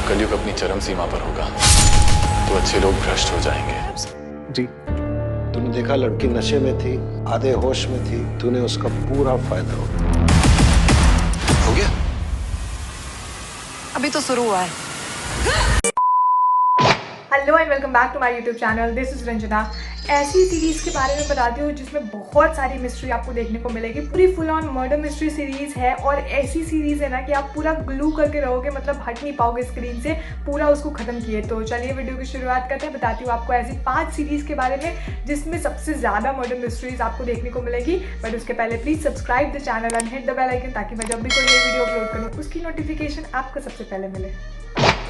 कलयुग अपनी चरम सीमा पर होगा तो अच्छे लोग भ्रष्ट हो जाएंगे। जी। तूने देखा लड़की नशे में थी, आधे होश में थी, तूने उसका पूरा फायदा उठाया। हो गया? अभी तो शुरू हुआ है। Hello and welcome back to my YouTube channel. This is Ranjana. ऐसी सीरीज़ के बारे में बताती हूँ जिसमें बहुत सारी मिस्ट्री आपको देखने को मिलेगी। पूरी full on murder mystery series है और ऐसी सीरीज़ है ना कि आप पूरा ग्लू करके रहोगे, मतलब हट नहीं पाओगे स्क्रीन से, पूरा उसको ख़त्म किए। तो चलिए वीडियो की शुरुआत करते हैं। बताती हूँ आपको ऐसी 5 सीरीज़ के बारे में जिसमें सबसे ज़्यादा मर्डर मिस्ट्रीज आपको देखने को मिलेगी। बट उसके पहले please subscribe the channel and hit the bell icon ताकि मैं जब भी कोई नई वीडियो अपलोड करूँ उसकी नोटिफिकेशन आपको सबसे पहले मिले।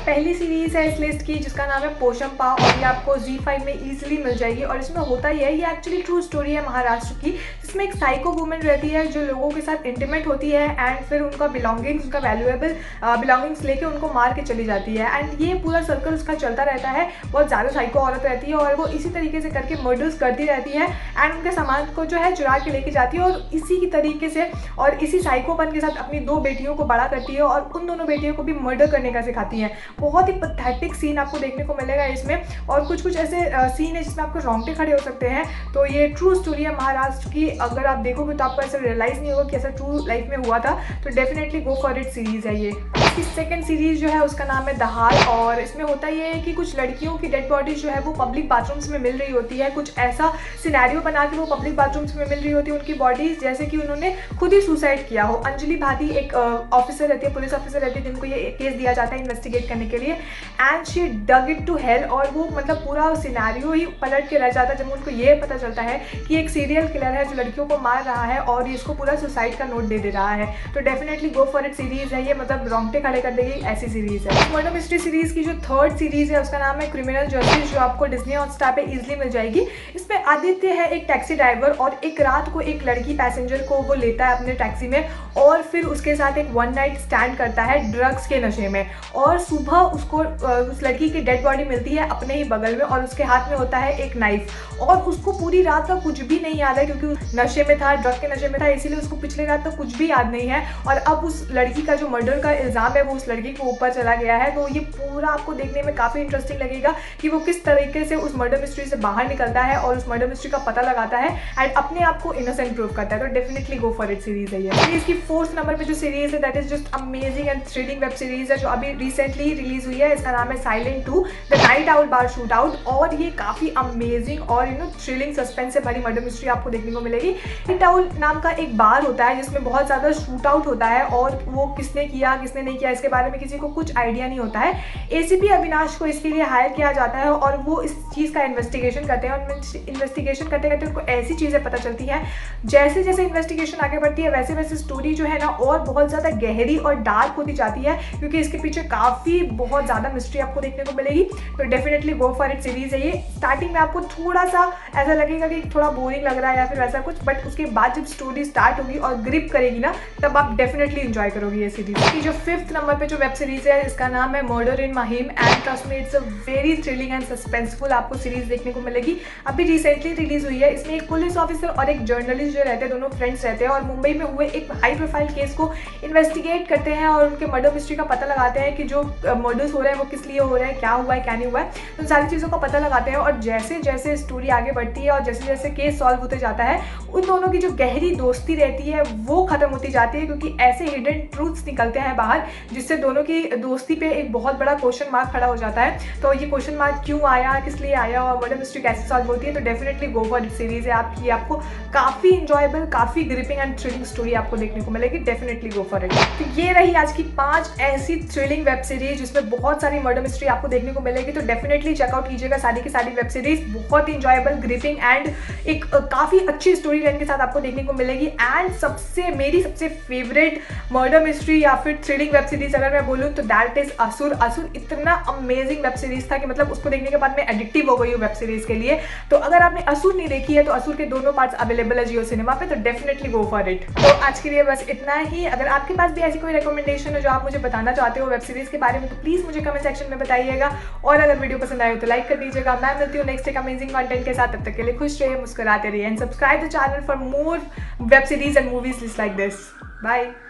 पहली सीरीज़ है इस लिस्ट की जिसका नाम है पोशंपा और ये आपको Z5 में ईजिली मिल जाएगी। और इसमें होता ही है, ये एक्चुअली ट्रू स्टोरी है महाराष्ट्र की, जिसमें एक साइको वुमन रहती है जो लोगों के साथ इंटीमेट होती है एंड फिर उनका बिलोंगिंग्स, उनका वैल्यूएबल बिलोंगिंग्स लेके उनको मार के चली जाती है। एंड ये पूरा सर्कल उसका चलता रहता है। बहुत ज़्यादा साइको औरत रहती है और वो इसी तरीके से करके मर्डर्स करती रहती है एंड उनके सामान को जो है चुरा के लेके जाती है और इसी की तरीके से और इसी साइकोपन के साथ अपनी 2 बेटियों को बड़ा करती है और उन दोनों बेटियों को भी मर्डर करने का सिखाती है। बहुत ही पैथेटिक सीन आपको देखने को मिलेगा इसमें और कुछ कुछ ऐसे सीन है जिसमें आपको रोंगटे खड़े हो सकते हैं। तो ये ट्रू स्टोरी है महाराष्ट्र की। अगर आप देखोगे तो आपको ऐसा रियलाइज़ नहीं होगा कि ऐसा ट्रू लाइफ में हुआ था। तो definitely go for it series है ये। इसकी सेकंड सीरीज़ जो है उसका नाम है दहाड़ और इसमें होता ये है कि कुछ लड़कियों की डेड बॉडीज जो है वो पब्लिक बाथरूम्स में मिल रही होती है। कुछ ऐसा सिनेरियो बना के वो पब्लिक बाथरूम्स में मिल रही होती है उनकी बॉडीज, जैसे कि उन्होंने खुद ही सुसाइड किया हो। अंजलि भाटी एक ऑफिसर रहती है, पुलिस ऑफिसर रहती है जिनको ये केस दिया जाता है इन्वेस्टिगेट करने के लिए। And she dug it to hell और वो मतलब पूरा सिनेरियो ही पलट के रह जाता है जब उनको ये पता चलता है कि एक सीरियल किलर है जो लड़कियों को मार रहा है और ये इसको पूरा सुसाइड का नोट दे रहा है। तो definitely go for it series है ये, मतलब रोंगटे खड़े कर देगी ऐसी सीरीज़ है। मर्डर मिस्ट्री सीरीज़ की जो थर्ड सीरीज़ है उसका नाम है क्रिमिनल जस्टिस, जो आपको डिज्नी हॉटस्टार पे इजीली मिल जाएगी। इसमें आदित्य है एक टैक्सी ड्राइवर और एक रात को एक लड़की पैसेंजर को वो लेता है अपने टैक्सी में और फिर उसके साथ एक वन नाइट स्टैंड करता है ड्रग्स के नशे में। और सुबह उसको उस लड़की की डेड बॉडी मिलती है अपने ही बगल में और उसके हाथ में होता है एक नाइफ और उसको पूरी रात का कुछ भी नहीं याद है क्योंकि उस नशे में था, ड्रग के नशे में था, इसीलिए उसको पिछले रात का कुछ भी याद नहीं है। और अब उस लड़की का जो मर्डर का इल्ज़ाम है वो उस लड़की के ऊपर चला गया है। तो ये पूरा आपको देखने में काफ़ी इंटरेस्टिंग लगेगा कि वो किस तरीके से उस मर्डर मिस्ट्री से बाहर निकलता है और उस मर्डर मिस्ट्री का पता लगाता है एंड अपने आप को इनोसेंट प्रूव करता है। तो definitely go for it series है ये। इसकी 4th नंबर पे जो सीरीज है that is just amazing and thrilling web series है जो अभी रिसेंटली रिलीज हुई है। इसका नाम है silent 2 the night owl bar shoot out और ये काफ़ी अमेजिंग और थ्रिलिंग सस्पेंस से भरी मर्डर मिस्ट्री आपको देखने को मिलेगी। नाइट आउल नाम का एक बार होता है जिसमें बहुत ज़्यादा शूट आउट होता है और वो किसने किया किसने नहीं किया इसके बारे में किसी को कुछ आइडिया नहीं होता है। एसीपी अविनाश को इसके लिए हायर किया जाता है और वो इस चीज़ का इन्वेस्टिगेशन करते हैं और इन्वेस्टिगेशन करते करते उनको ऐसी चीज़ें पता चलती हैं। जैसे जैसे इन्वेस्टिगेशन आगे बढ़ती है वैसे वैसे स्टोरी जो है ना और बहुत ज़्यादा गहरी और डार्क होती जाती है क्योंकि इसके पीछे काफ़ी बहुत ज़्यादा मिस्ट्री आपको देखने को मिलेगी। तो definitely go for it series है ये। स्टार्टिंग में आपको थोड़ा सा ऐसा लगेगा कि थोड़ा बोरिंग लग रहा है या फिर वैसा कुछ, बट उसके बाद जब स्टोरी स्टार्ट होगी और ग्रिप करेगी ना तब आप डेफिनेटली एंजॉय करोगे ये सीरीज। की जो 5th नंबर पे जो वेब सीरीज है इसका नाम है murder in Mahim and trust me it's a very thrilling and suspenseful आपको सीरीज देखने को मिलेगी। अभी रिसेंटली रिलीज हुई है। इसमें एक पुलिस ऑफिसर और एक जर्नलिस्ट जो रहते हैं दोनों फ्रेंड्स रहते हैं और मुंबई में हुए एक हाई प्रोफाइल केस को इन्वेस्टिगेट करते हैं और उनके मर्डर मिस्ट्री का पता लगाते हैं कि जो मर्डर्स हो रहे हैं वो किस लिए हो रहे हैं, क्या हुआ है क्या नहीं हुआ है। तो सारी चीज़ों का पता लगाते हैं और जैसे जैसे स्टोरी आगे बढ़ती है और जैसे जैसे केस सॉल्व होते जाता है उन दोनों की जो गहरी दोस्ती रहती है वो ख़त्म होती जाती है क्योंकि ऐसे हिडन ट्रूथ्स निकलते हैं बाहर जिससे दोनों की दोस्ती पे एक बहुत बड़ा क्वेश्चन मार्क खड़ा हो जाता है। तो ये क्वेश्चन मार्क क्यों आया, किस लिए आया और मर्डर मिस्ट्री कैसे सॉल्व होती है। तो definitely go for it series है आपकी। आपको काफ़ी इंजॉयबल, काफ़ी ग्रिपिंग एंड थ्रिलिंग स्टोरी आपको देखने को मिलेगी। Definitely go for it. तो ये रही आज की 5 ऐसी थ्रिलिंग वेब सीरीज जिसमें बहुत सारी मर्डर मिस्ट्री आपको देखने को मिलेगी। तो डेफिनेटली चेकआउट कीजिएगा सारी की सारी वेब सीरीज। बहुत ही इंजॉयबल, ग्रिपिंग एंड एक काफ़ी अच्छी स्टोरी लाइन के साथ आपको देखने को मिलेगी। एंड मेरी सबसे फेवरेट मर्डर मिस्ट्री या फिर थ्रिलिंग वेब सीरीज अगर मैं बोलूँ तो दैट इज असुर। असुर इतना अमेजिंग वेब सीरीज था कि मतलब उसको देखने के बाद मैं एडिक्टिव हो गई हूँ वेब सीरीज के लिए। तो अगर आपने असुर नहीं देखी है तो असुर के दोनों पार्ट्स अवेलेबल है जियो सिनेमा पे। तो डेफिनेटली गो फॉर इट। तो आज के लिए बस इतना ही। अगर आपके पास भी ऐसी कोई रिकमेंडेशन है जो आप मुझे बताना चाहते हो वेब सीरीज के बारे में तो प्लीज़ मुझे कमेंट सेक्शन में बताइएगा और अगर वीडियो पसंद आए तो लाइक कर दीजिएगा। मैं मिलती हूँ नेक्स्ट एक अमेजिंग कंटेंट के साथ। तब तक के लिए खुश रहिए, मुस्कुराते रहिए and subscribe the channel for more web series and movies like this. Bye.